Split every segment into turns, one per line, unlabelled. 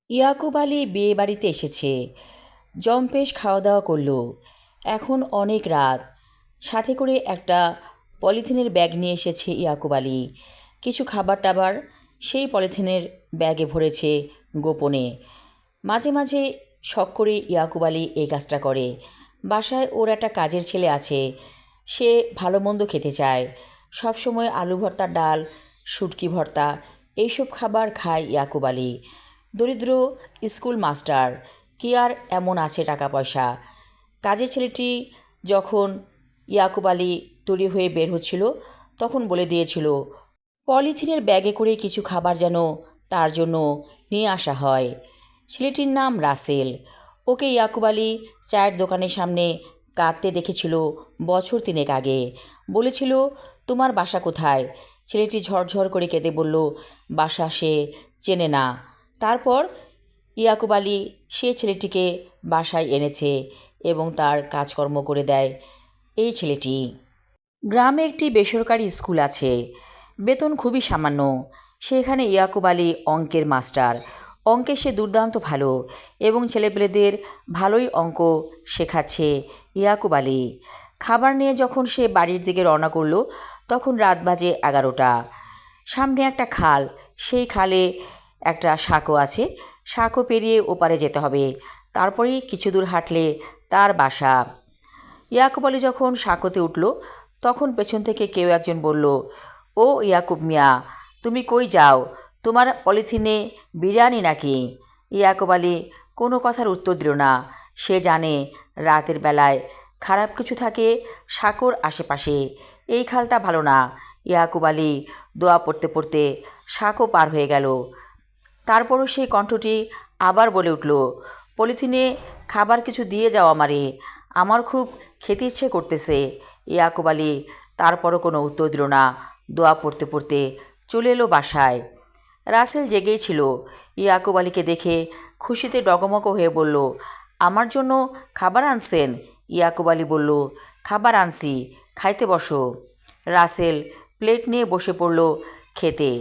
ইয়াকুব আলী বিয়ে বাড়িতে এসেছে। জম্পেশ খাওয়া দাওয়া করলো। এখন অনেক রাত। সাথে করে একটা পলিথিনের ব্যাগ নিয়ে এসেছে ইয়াকুব আলী। কিছু খাবার টাবার সেই পলিথিনের ব্যাগে ভরেছে গোপনে। মাঝে মাঝে শখ করে ইয়াকুব আলী এই কাজটা করে। বাসায় ওর একটা কাজের ছেলে আছে, সে ভালো মন্দ খেতে চায়। সবসময় আলু ভর্তা, ডাল, শুটকি ভর্তা এইসব খাবার খায় ইয়াকুব আলী। দরিদ্র স্কুল মাস্টার, কি আর এমন আছে টাকা পয়সা। কাজের ছেলেটি যখন ইয়াকুব আলী তৈরি হয়ে বের হচ্ছিল তখন বলে দিয়েছিল পলিথিনের ব্যাগে করে কিছু খাবার যেন তার জন্য নিয়ে আসা হয়। ছেলেটির নাম রাসেল। ওকে ইয়াকুব আলী চায়ের দোকানের সামনে কাঁদতে দেখেছিল বছর তিনেক আগে। বলেছিল, তোমার বাসা কোথায়? ছেলেটি ঝরঝর করে কেঁদে বলল, বাসা সে চেনে না। তারপর ইয়াকুব আলী সে ছেলেটিকে বাসায় এনেছে এবং তার কাজকর্ম করে দেয় এই ছেলেটি। গ্রামে একটি বেসরকারি স্কুল আছে, বেতন খুবই সামান্য। সেখানে ইয়াকুব আলী অঙ্কের মাস্টার। অঙ্কে সে দুর্দান্ত ভালো এবং ছেলেপেলেদের ভালোই অঙ্ক শেখাচ্ছে ইয়াকুব আলী। খাবার নিয়ে যখন সে বাড়ির দিকে রওনা করলো তখন রাত বাজে 11টা। সামনে একটা খাল, সেই খালে একটা সাঁকো আছে। সাঁকো পেরিয়ে ওপারে যেতে হবে, তারপরেই কিছু দূর হাঁটলে তার বাসা। ইয়াকুব আলী যখন সাঁকোতে উঠল তখন পেছন থেকে কেউ একজন বলল, ও ইয়াকুব মিয়া, তুমি কই যাও? তোমার পলিথিনে বিরিয়ানি নাকি? ইয়াকুব আলী কোনো কথার উত্তর দিল না। সে জানে রাতের বেলায় খারাপ কিছু থাকে সাঁকোর আশেপাশে। এই খালটা ভালো না। ইয়াকুব আলী দোয়া পড়তে পড়তে সাঁকো পার হয়ে গেল। তারপরও সেই কণ্ঠটি আবার বলে উঠল, পলিথিনে খাবার কিছু দিয়ে যাও আমারে, আমার খুব খেতে ইচ্ছে করতেছে। ইয়াকুব আলী তারপরও কোনো উত্তর দিল না। দোয়া পড়তে পড়তে চলে এলো বাসায়। রাসেল জেগেই ছিল। ইয়াকুব আলীকে দেখে খুশিতে ডগমগ হয়ে বলল, আমার জন্য খাবার আনছেন? ইয়াকুব আলী বলল, খাবার আনছি, খাইতে বসো। রাসেল প্লেট নিয়ে বসে পড়ল খেতে।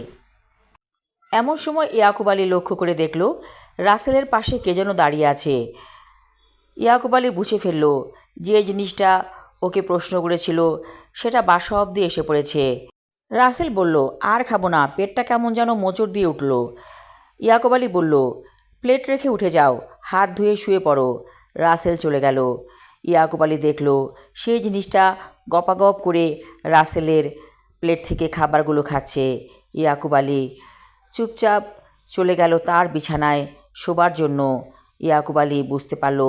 এমন সময় ইয়াকুব আলী লক্ষ্য করে দেখল রাসেলের পাশে কে যেন দাঁড়িয়ে আছে। ইয়াকুব আলী বুঝে ফেলল যে জিনিসটা ওকে প্রশ্ন করেছিল সেটা বাসা অবধি এসে পড়েছে। রাসেল বলল, আর খাবো না, পেটটা কেমন যেন মোচড় দিয়ে উঠল। ইয়াকুব আলী বলল, প্লেট রেখে উঠে যাও, হাত ধুয়ে শুয়ে পড়ো। রাসেল চলে গেল। ইয়াকুব আলী দেখল সেই জিনিসটা গপাগপ করে রাসেলের প্লেট থেকে খাবারগুলো খাচ্ছে। ইয়াকুব আলী চুপচাপ চলে গেল তার বিছানায় শোবার জন্য। ইয়াকুব আলী বুঝতে পারল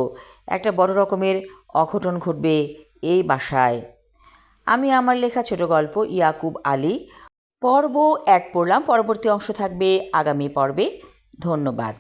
একটা বড় রকমের অঘটন ঘটবে এই বাসায়। আমি আমার লেখা ছোট গল্প ইয়াকুব আলী পর্ব 1 পড়লাম। পরবর্তী অংশ থাকবে আগামী পর্বে। ধন্যবাদ।